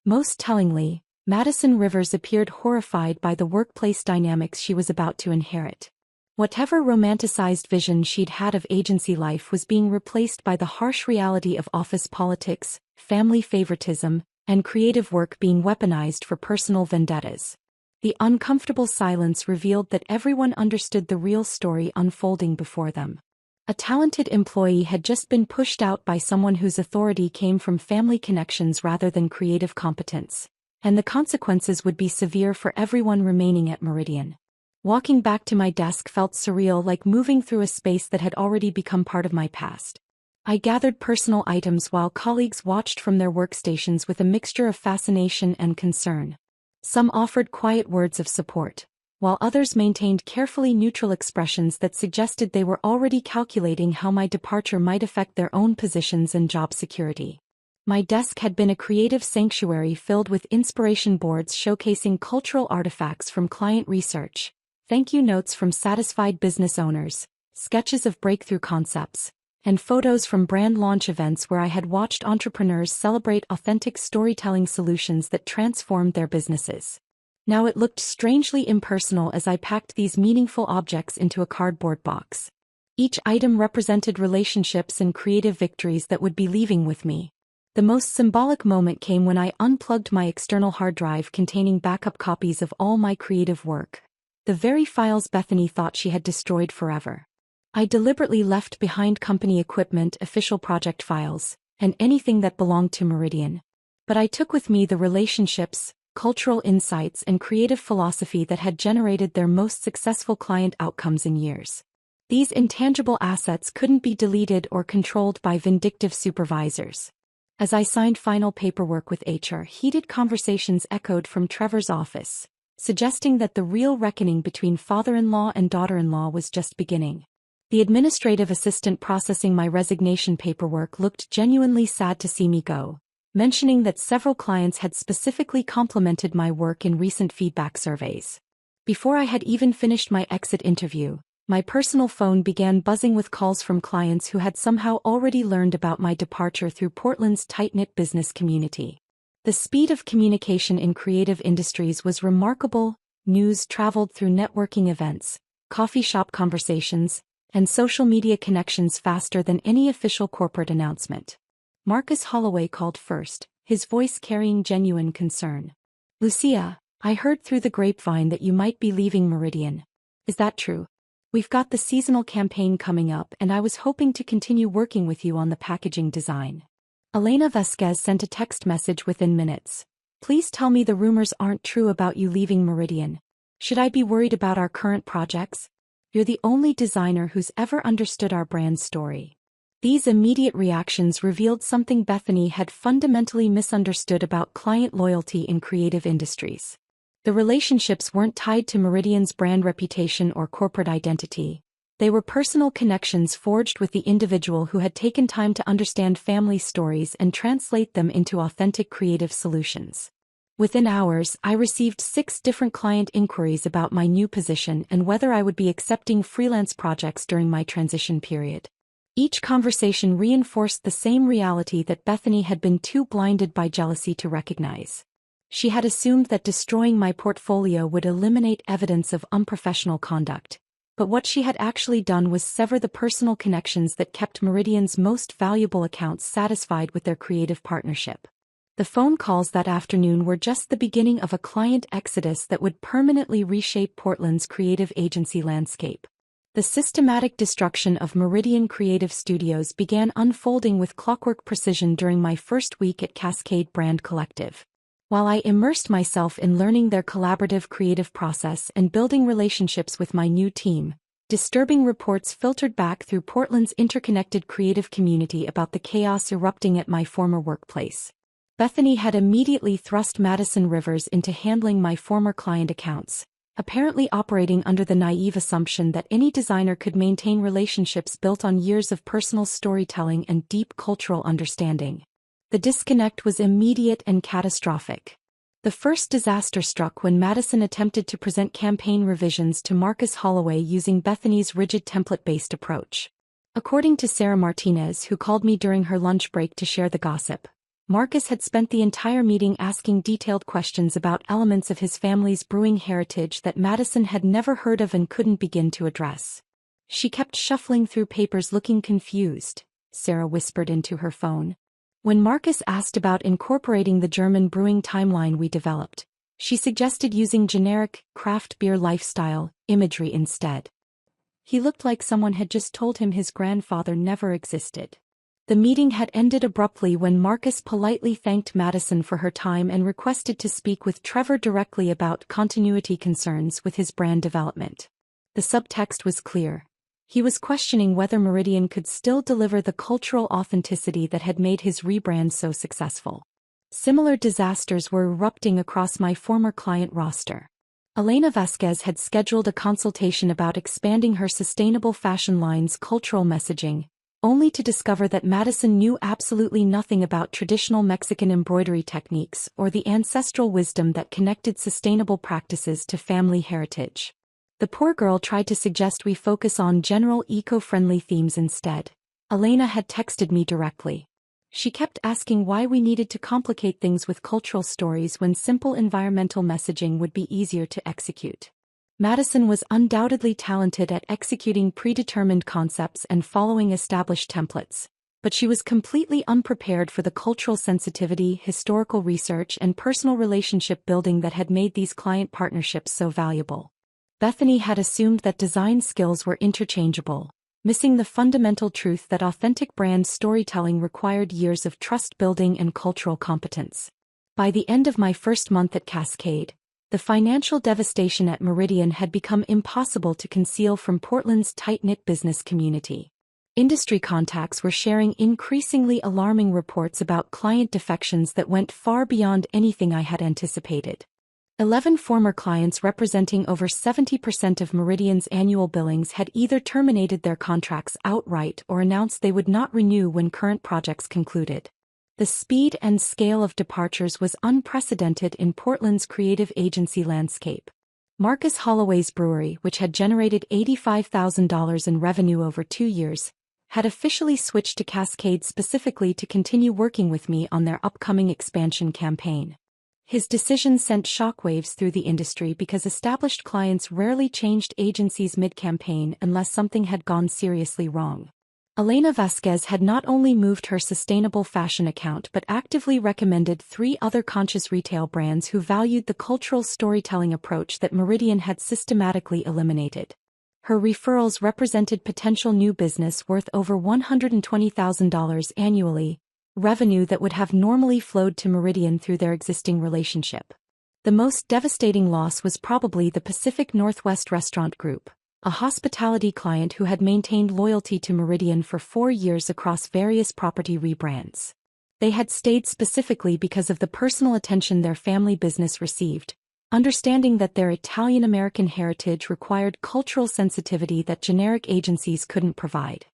Most tellingly, Madison Rivers appeared horrified by the workplace dynamics she was about to inherit. Whatever romanticized vision she'd had of agency life was being replaced by the harsh reality of office politics, family favoritism, and creative work being weaponized for personal vendettas. The uncomfortable silence revealed that everyone understood the real story unfolding before them. A talented employee had just been pushed out by someone whose authority came from family connections rather than creative competence, and the consequences would be severe for everyone remaining at Meridian. Walking back to my desk felt surreal, like moving through a space that had already become part of my past. I gathered personal items while colleagues watched from their workstations with a mixture of fascination and concern. Some offered quiet words of support, while others maintained carefully neutral expressions that suggested they were already calculating how my departure might affect their own positions and job security. My desk had been a creative sanctuary filled with inspiration boards showcasing cultural artifacts from client research, thank you notes from satisfied business owners, sketches of breakthrough concepts, and photos from brand launch events where I had watched entrepreneurs celebrate authentic storytelling solutions that transformed their businesses. Now it looked strangely impersonal as I packed these meaningful objects into a cardboard box. Each item represented relationships and creative victories that would be leaving with me. The most symbolic moment came when I unplugged my external hard drive containing backup copies of all my creative work, the very files Bethany thought she had destroyed forever. I deliberately left behind company equipment, official project files, and anything that belonged to Meridian. But I took with me the relationships, cultural insights, and creative philosophy that had generated their most successful client outcomes in years. These intangible assets couldn't be deleted or controlled by vindictive supervisors. As I signed final paperwork with HR, heated conversations echoed from Trevor's office, suggesting that the real reckoning between father-in-law and daughter-in-law was just beginning. The administrative assistant processing my resignation paperwork looked genuinely sad to see me go, mentioning that several clients had specifically complimented my work in recent feedback surveys. Before I had even finished my exit interview, my personal phone began buzzing with calls from clients who had somehow already learned about my departure through Portland's tight-knit business community. The speed of communication in creative industries was remarkable. News traveled through networking events, coffee shop conversations, and social media connections faster than any official corporate announcement. Marcus Holloway called first, his voice carrying genuine concern. "Lucia, I heard through the grapevine that you might be leaving Meridian. Is that true? We've got the seasonal campaign coming up and I was hoping to continue working with you on the packaging design." Elena Vasquez sent a text message within minutes. "Please tell me the rumors aren't true about you leaving Meridian. Should I be worried about our current projects? You're the only designer who's ever understood our brand story." These immediate reactions revealed something Bethany had fundamentally misunderstood about client loyalty in creative industries. The relationships weren't tied to Meridian's brand reputation or corporate identity. They were personal connections forged with the individual who had taken time to understand family stories and translate them into authentic creative solutions. Within hours, I received 6 different client inquiries about my new position and whether I would be accepting freelance projects during my transition period. Each conversation reinforced the same reality that Bethany had been too blinded by jealousy to recognize. She had assumed that destroying my portfolio would eliminate evidence of unprofessional conduct. But what she had actually done was sever the personal connections that kept Meridian's most valuable accounts satisfied with their creative partnership. The phone calls that afternoon were just the beginning of a client exodus that would permanently reshape Portland's creative agency landscape. The systematic destruction of Meridian Creative Studios began unfolding with clockwork precision during my first week at Cascade Brand Collective. While I immersed myself in learning their collaborative creative process and building relationships with my new team, disturbing reports filtered back through Portland's interconnected creative community about the chaos erupting at my former workplace. Bethany had immediately thrust Madison Rivers into handling my former client accounts, apparently operating under the naive assumption that any designer could maintain relationships built on years of personal storytelling and deep cultural understanding. The disconnect was immediate and catastrophic. The first disaster struck when Madison attempted to present campaign revisions to Marcus Holloway using Bethany's rigid template-based approach. According to Sarah Martinez, who called me during her lunch break to share the gossip, Marcus had spent the entire meeting asking detailed questions about elements of his family's brewing heritage that Madison had never heard of and couldn't begin to address. She kept shuffling through papers looking confused, Sarah whispered into her phone. When Marcus asked about incorporating the German brewing timeline we developed, she suggested using generic, craft beer lifestyle imagery instead. He looked like someone had just told him his grandfather never existed. The meeting had ended abruptly when Marcus politely thanked Madison for her time and requested to speak with Trevor directly about continuity concerns with his brand development. The subtext was clear. He was questioning whether Meridian could still deliver the cultural authenticity that had made his rebrand so successful. Similar disasters were erupting across my former client roster. Elena Vasquez had scheduled a consultation about expanding her sustainable fashion line's cultural messaging, only to discover that Madison knew absolutely nothing about traditional Mexican embroidery techniques or the ancestral wisdom that connected sustainable practices to family heritage. The poor girl tried to suggest we focus on general eco-friendly themes instead. Elena had texted me directly. She kept asking why we needed to complicate things with cultural stories when simple environmental messaging would be easier to execute. Madison was undoubtedly talented at executing predetermined concepts and following established templates, but she was completely unprepared for the cultural sensitivity, historical research, and personal relationship building that had made these client partnerships so valuable. Bethany had assumed that design skills were interchangeable, missing the fundamental truth that authentic brand storytelling required years of trust building and cultural competence. By the end of my first month at Cascade, the financial devastation at Meridian had become impossible to conceal from Portland's tight-knit business community. Industry contacts were sharing increasingly alarming reports about client defections that went far beyond anything I had anticipated. 11 former clients representing over 70% of Meridian's annual billings had either terminated their contracts outright or announced they would not renew when current projects concluded. The speed and scale of departures was unprecedented in Portland's creative agency landscape. Marcus Holloway's brewery, which had generated $85,000 in revenue over 2 years, had officially switched to Cascade specifically to continue working with me on their upcoming expansion campaign. His decision sent shockwaves through the industry because established clients rarely changed agencies mid-campaign unless something had gone seriously wrong. Elena Vasquez had not only moved her sustainable fashion account but actively recommended 3 other conscious retail brands who valued the cultural storytelling approach that Meridian had systematically eliminated. Her referrals represented potential new business worth over $120,000 annually, revenue that would have normally flowed to Meridian through their existing relationship. The most devastating loss was probably the Pacific Northwest Restaurant Group, a hospitality client who had maintained loyalty to Meridian for 4 years across various property rebrands. They had stayed specifically because of the personal attention their family business received, understanding that their Italian-American heritage required cultural sensitivity that generic agencies couldn't provide.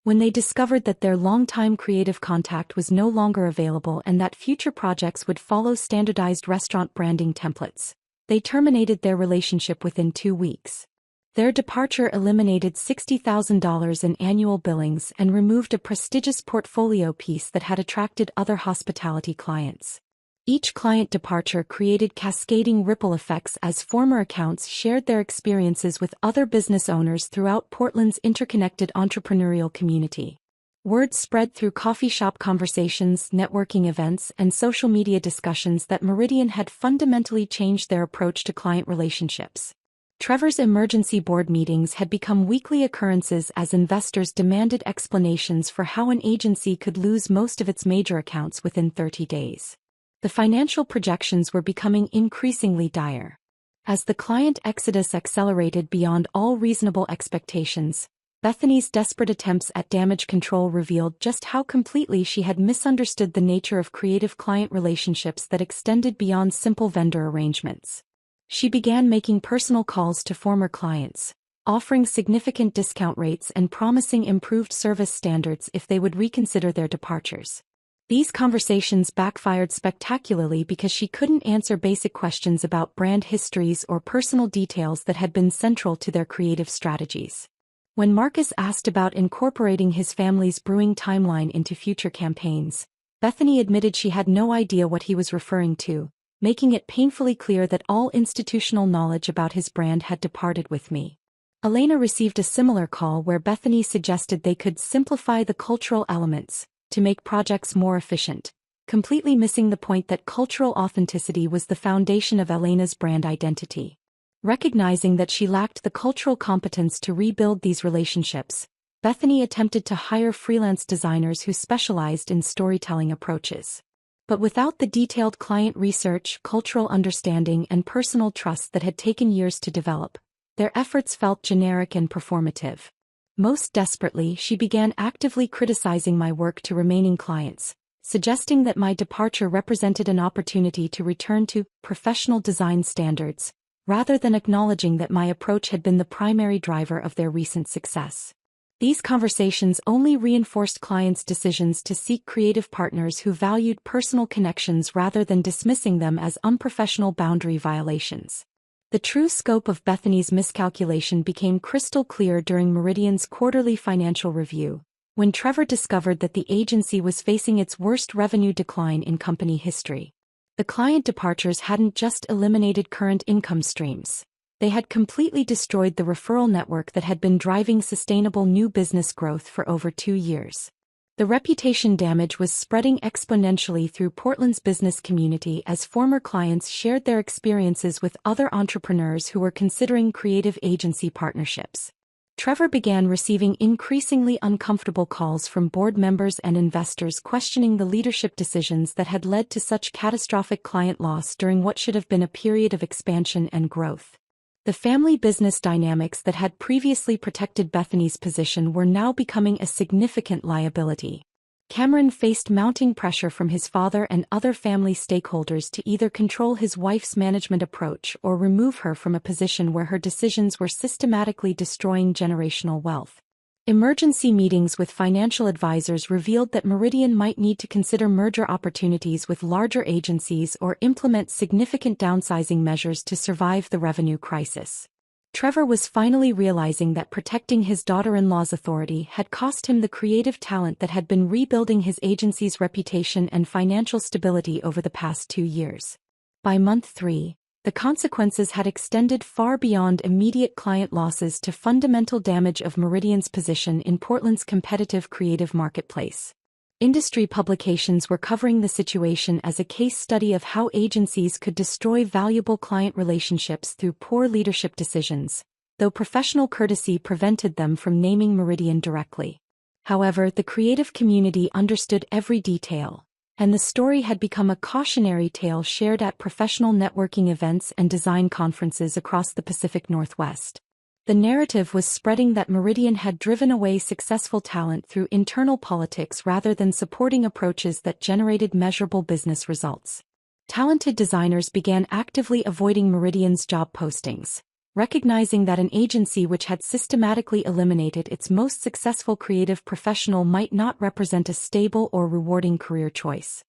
When they discovered that their longtime creative contact was no longer available and that future projects would follow standardized restaurant branding templates, they terminated their relationship within 2 weeks. Their departure eliminated $60,000 in annual billings and removed a prestigious portfolio piece that had attracted other hospitality clients. Each client departure created cascading ripple effects as former accounts shared their experiences with other business owners throughout Portland's interconnected entrepreneurial community. Word spread through coffee shop conversations, networking events, and social media discussions that Meridian had fundamentally changed their approach to client relationships. Trevor's emergency board meetings had become weekly occurrences as investors demanded explanations for how an agency could lose most of its major accounts within 30 days. The financial projections were becoming increasingly dire. As the client exodus accelerated beyond all reasonable expectations, Bethany's desperate attempts at damage control revealed just how completely she had misunderstood the nature of creative client relationships that extended beyond simple vendor arrangements. She began making personal calls to former clients, offering significant discount rates and promising improved service standards if they would reconsider their departures. These conversations backfired spectacularly because she couldn't answer basic questions about brand histories or personal details that had been central to their creative strategies. When Marcus asked about incorporating his family's brewing timeline into future campaigns, Bethany admitted she had no idea what he was referring to, making it painfully clear that all institutional knowledge about his brand had departed with me. Elena received a similar call where Bethany suggested they could simplify the cultural elements to make projects more efficient, completely missing the point that cultural authenticity was the foundation of Elena's brand identity. Recognizing that she lacked the cultural competence to rebuild these relationships, Bethany attempted to hire freelance designers who specialized in storytelling approaches. But without the detailed client research, cultural understanding, and personal trust that had taken years to develop, their efforts felt generic and performative. Most desperately, she began actively criticizing my work to remaining clients, suggesting that my departure represented an opportunity to return to professional design standards, rather than acknowledging that my approach had been the primary driver of their recent success. These conversations only reinforced clients' decisions to seek creative partners who valued personal connections rather than dismissing them as unprofessional boundary violations. The true scope of Bethany's miscalculation became crystal clear during Meridian's quarterly financial review, when Trevor discovered that the agency was facing its worst revenue decline in company history. The client departures hadn't just eliminated current income streams. They had completely destroyed the referral network that had been driving sustainable new business growth for over 2 years. The reputation damage was spreading exponentially through Portland's business community as former clients shared their experiences with other entrepreneurs who were considering creative agency partnerships. Trevor began receiving increasingly uncomfortable calls from board members and investors questioning the leadership decisions that had led to such catastrophic client loss during what should have been a period of expansion and growth. The family business dynamics that had previously protected Bethany's position were now becoming a significant liability. Cameron faced mounting pressure from his father and other family stakeholders to either control his wife's management approach or remove her from a position where her decisions were systematically destroying generational wealth. Emergency meetings with financial advisors revealed that Meridian might need to consider merger opportunities with larger agencies or implement significant downsizing measures to survive the revenue crisis. Trevor was finally realizing that protecting his daughter-in-law's authority had cost him the creative talent that had been rebuilding his agency's reputation and financial stability over the past 2 years. By month 3, the consequences had extended far beyond immediate client losses to fundamental damage of Meridian's position in Portland's competitive creative marketplace. Industry publications were covering the situation as a case study of how agencies could destroy valuable client relationships through poor leadership decisions, though professional courtesy prevented them from naming Meridian directly. However, the creative community understood every detail, and the story had become a cautionary tale shared at professional networking events and design conferences across the Pacific Northwest. The narrative was spreading that Meridian had driven away successful talent through internal politics rather than supporting approaches that generated measurable business results. Talented designers began actively avoiding Meridian's job postings, recognizing that an agency which had systematically eliminated its most successful creative professional might not represent a stable or rewarding career choice.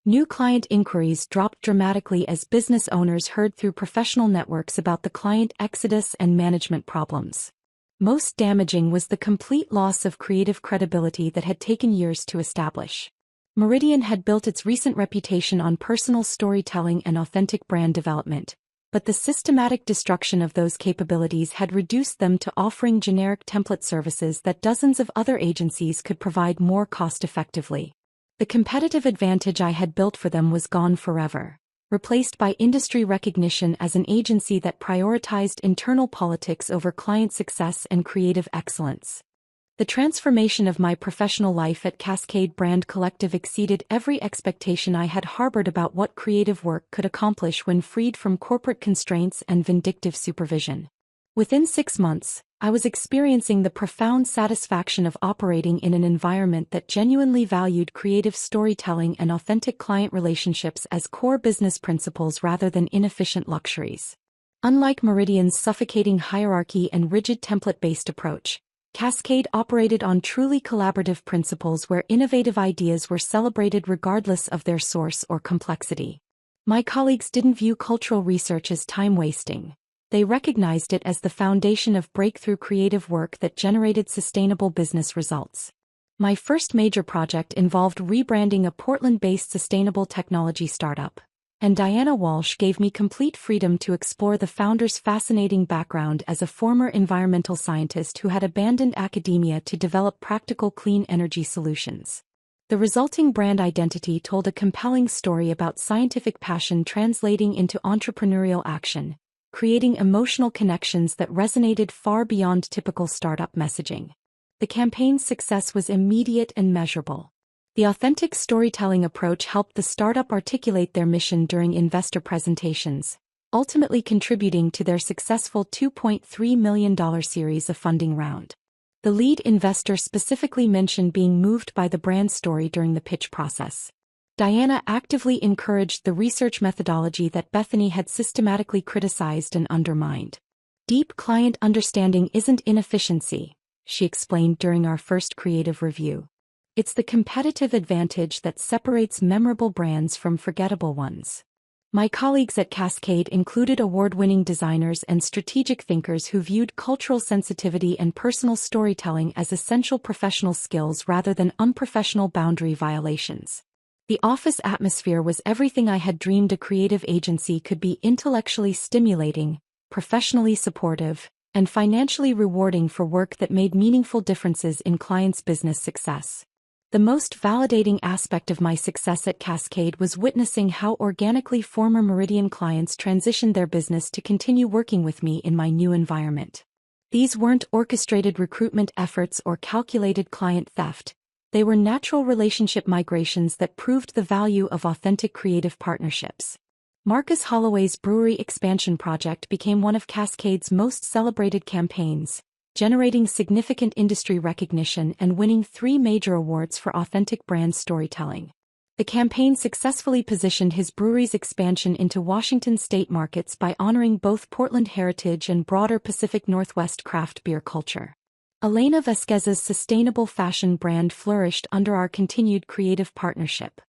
New client inquiries dropped dramatically as business owners heard through professional networks about the client exodus and management problems. Most damaging was the complete loss of creative credibility that had taken years to establish. Meridian had built its recent reputation on personal storytelling and authentic brand development, but the systematic destruction of those capabilities had reduced them to offering generic template services that dozens of other agencies could provide more cost-effectively. The competitive advantage I had built for them was gone forever, replaced by industry recognition as an agency that prioritized internal politics over client success and creative excellence. The transformation of my professional life at Cascade Brand Collective exceeded every expectation I had harbored about what creative work could accomplish when freed from corporate constraints and vindictive supervision. Within 6 months, I was experiencing the profound satisfaction of operating in an environment that genuinely valued creative storytelling and authentic client relationships as core business principles rather than inefficient luxuries. Unlike Meridian's suffocating hierarchy and rigid template-based approach, Cascade operated on truly collaborative principles where innovative ideas were celebrated regardless of their source or complexity. My colleagues didn't view cultural research as time-wasting. They recognized it as the foundation of breakthrough creative work that generated sustainable business results. My first major project involved rebranding a Portland-based sustainable technology startup, and Diana Walsh gave me complete freedom to explore the founder's fascinating background as a former environmental scientist who had abandoned academia to develop practical clean energy solutions. The resulting brand identity told a compelling story about scientific passion translating into entrepreneurial action, creating emotional connections that resonated far beyond typical startup messaging. The campaign's success was immediate and measurable. The authentic storytelling approach helped the startup articulate their mission during investor presentations, ultimately contributing to their successful $2.3 million series of funding round. The lead investor specifically mentioned being moved by the brand story during the pitch process. Diana actively encouraged the research methodology that Bethany had systematically criticized and undermined. Deep client understanding isn't inefficiency, she explained during our first creative review. It's the competitive advantage that separates memorable brands from forgettable ones. My colleagues at Cascade included award-winning designers and strategic thinkers who viewed cultural sensitivity and personal storytelling as essential professional skills rather than unprofessional boundary violations. The office atmosphere was everything I had dreamed a creative agency could be: intellectually stimulating, professionally supportive, and financially rewarding for work that made meaningful differences in clients' business success. The most validating aspect of my success at Cascade was witnessing how organically former Meridian clients transitioned their business to continue working with me in my new environment. These weren't orchestrated recruitment efforts or calculated client theft. They were natural relationship migrations that proved the value of authentic creative partnerships. Marcus Holloway's brewery expansion project became one of Cascade's most celebrated campaigns, generating significant industry recognition and winning 3 major awards for authentic brand storytelling. The campaign successfully positioned his brewery's expansion into Washington state markets by honoring both Portland heritage and broader Pacific Northwest craft beer culture. Elena Vasquez's sustainable fashion brand flourished under our continued creative partnership.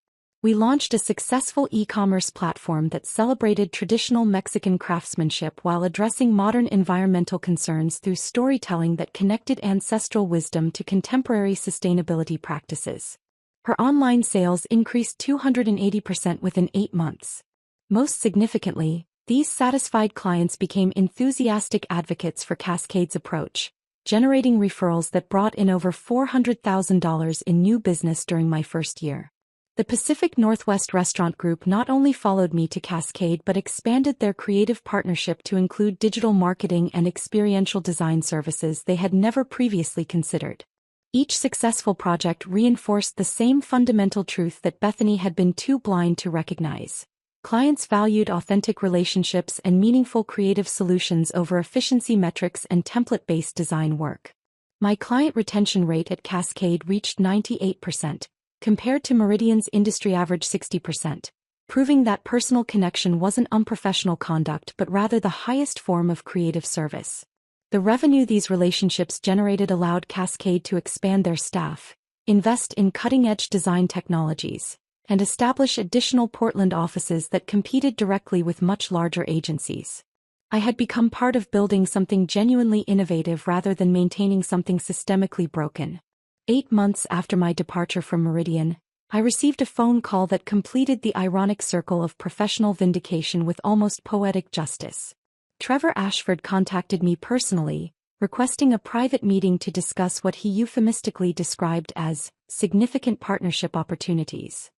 We launched a successful e-commerce platform that celebrated traditional Mexican craftsmanship while addressing modern environmental concerns through storytelling that connected ancestral wisdom to contemporary sustainability practices. Her online sales increased 280% within 8 months. Most significantly, these satisfied clients became enthusiastic advocates for Cascade's approach, generating referrals that brought in over $400,000 in new business during my first year. The Pacific Northwest Restaurant Group not only followed me to Cascade but expanded their creative partnership to include digital marketing and experiential design services they had never previously considered. Each successful project reinforced the same fundamental truth that Bethany had been too blind to recognize. Clients valued authentic relationships and meaningful creative solutions over efficiency metrics and template-based design work. My client retention rate at Cascade reached 98%, compared to Meridian's industry average 60%, proving that personal connection wasn't unprofessional conduct but rather the highest form of creative service. The revenue these relationships generated allowed Cascade to expand their staff, invest in cutting-edge design technologies, and establish additional Portland offices that competed directly with much larger agencies. I had become part of building something genuinely innovative rather than maintaining something systemically broken. 8 months after my departure from Meridian, I received a phone call that completed the ironic circle of professional vindication with almost poetic justice. Trevor Ashford contacted me personally, requesting a private meeting to discuss what he euphemistically described as significant partnership opportunities.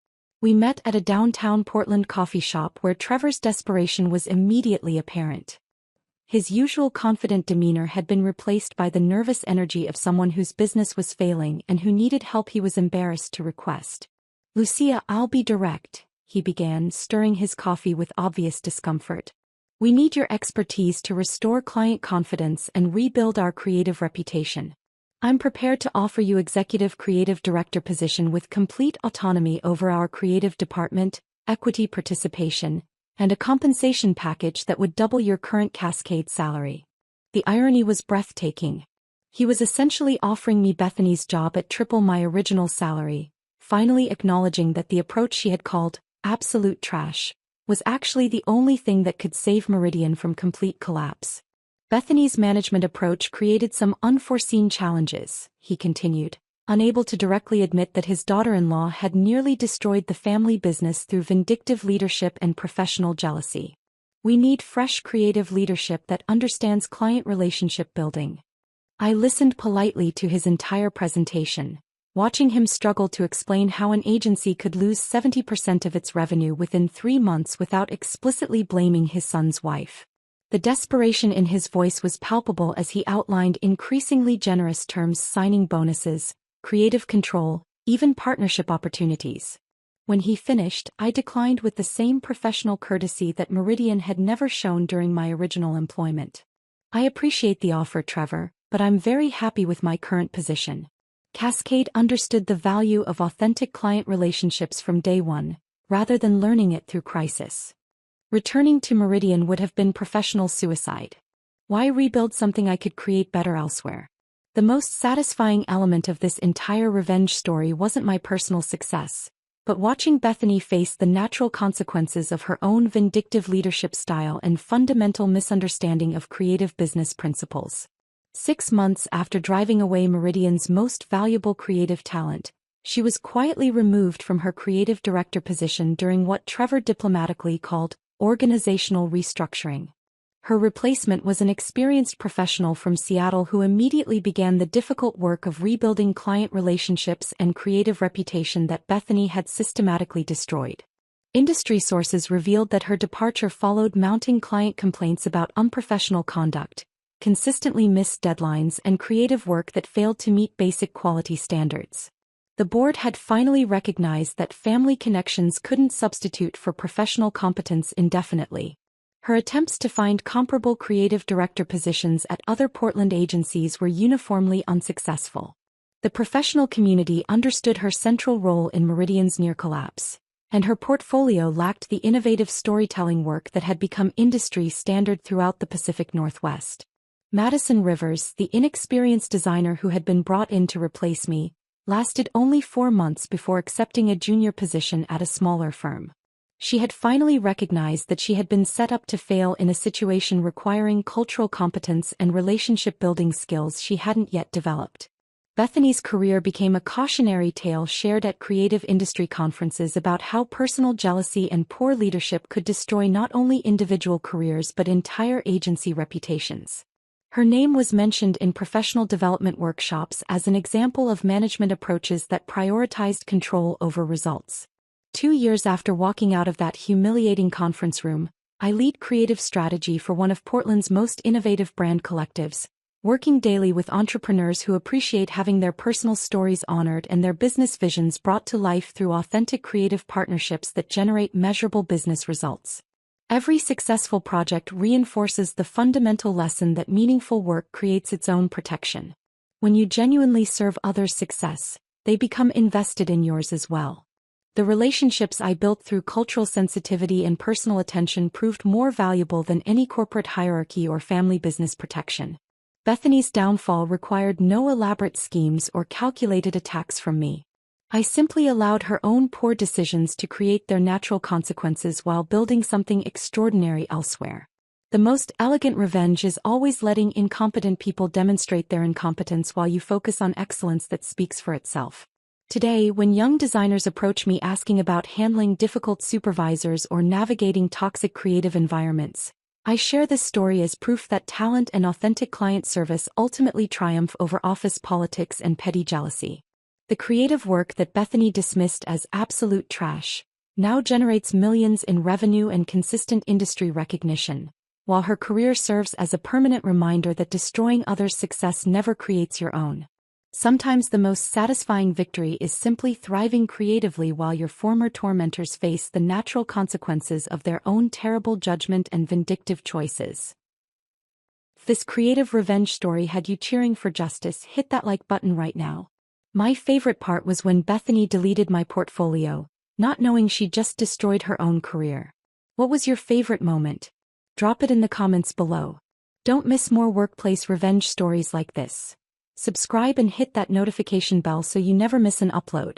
We met at a downtown Portland coffee shop where Trevor's desperation was immediately apparent. His usual confident demeanor had been replaced by the nervous energy of someone whose business was failing and who needed help he was embarrassed to request. "Lucia, I'll be direct," he began, stirring his coffee with obvious discomfort. "We need your expertise to restore client confidence and rebuild our creative reputation. I'm prepared to offer you executive creative director position with complete autonomy over our creative department, equity participation, and a compensation package that would double your current Cascade salary." The irony was breathtaking. He was essentially offering me Bethany's job at triple my original salary, finally acknowledging that the approach she had called absolute trash was actually the only thing that could save Meridian from complete collapse. "Bethany's management approach created some unforeseen challenges," he continued, unable to directly admit that his daughter-in-law had nearly destroyed the family business through vindictive leadership and professional jealousy. "We need fresh creative leadership that understands client relationship building." I listened politely to his entire presentation, watching him struggle to explain how an agency could lose 70% of its revenue within 3 months without explicitly blaming his son's wife. The desperation in his voice was palpable as he outlined increasingly generous terms: signing bonuses, creative control, even partnership opportunities. When he finished, I declined with the same professional courtesy that Meridian had never shown during my original employment. "I appreciate the offer, Trevor, but I'm very happy with my current position." Cascade understood the value of authentic client relationships from day one, rather than learning it through crisis. Returning to Meridian would have been professional suicide. Why rebuild something I could create better elsewhere? The most satisfying element of this entire revenge story wasn't my personal success, but watching Bethany face the natural consequences of her own vindictive leadership style and fundamental misunderstanding of creative business principles. 6 months after driving away Meridian's most valuable creative talent, she was quietly removed from her creative director position during what Trevor diplomatically called organizational restructuring. Her replacement was an experienced professional from Seattle who immediately began the difficult work of rebuilding client relationships and creative reputation that Bethany had systematically destroyed. Industry sources revealed that her departure followed mounting client complaints about unprofessional conduct, consistently missed deadlines, and creative work that failed to meet basic quality standards. The board had finally recognized that family connections couldn't substitute for professional competence indefinitely. Her attempts to find comparable creative director positions at other Portland agencies were uniformly unsuccessful. The professional community understood her central role in Meridian's near collapse, and her portfolio lacked the innovative storytelling work that had become industry standard throughout the Pacific Northwest. Madison Rivers, the inexperienced designer who had been brought in to replace me, lasted only 4 months before accepting a junior position at a smaller firm. She had finally recognized that she had been set up to fail in a situation requiring cultural competence and relationship-building skills she hadn't yet developed. Bethany's career became a cautionary tale shared at creative industry conferences about how personal jealousy and poor leadership could destroy not only individual careers but entire agency reputations. Her name was mentioned in professional development workshops as an example of management approaches that prioritized control over results. 2 years after walking out of that humiliating conference room, I lead creative strategy for one of Portland's most innovative brand collectives, working daily with entrepreneurs who appreciate having their personal stories honored and their business visions brought to life through authentic creative partnerships that generate measurable business results. Every successful project reinforces the fundamental lesson that meaningful work creates its own protection. When you genuinely serve others' success, they become invested in yours as well. The relationships I built through cultural sensitivity and personal attention proved more valuable than any corporate hierarchy or family business protection. Bethany's downfall required no elaborate schemes or calculated attacks from me. I simply allowed her own poor decisions to create their natural consequences while building something extraordinary elsewhere. The most elegant revenge is always letting incompetent people demonstrate their incompetence while you focus on excellence that speaks for itself. Today, when young designers approach me asking about handling difficult supervisors or navigating toxic creative environments, I share this story as proof that talent and authentic client service ultimately triumph over office politics and petty jealousy. The creative work that Bethany dismissed as absolute trash now generates millions in revenue and consistent industry recognition, while her career serves as a permanent reminder that destroying others' success never creates your own. Sometimes the most satisfying victory is simply thriving creatively while your former tormentors face the natural consequences of their own terrible judgment and vindictive choices. If this creative revenge story had you cheering for justice, hit that like button right now. My favorite part was when Bethany deleted my portfolio, not knowing she just destroyed her own career. What was your favorite moment? Drop it in the comments below. Don't miss more workplace revenge stories like this. Subscribe and hit that notification bell so you never miss an upload.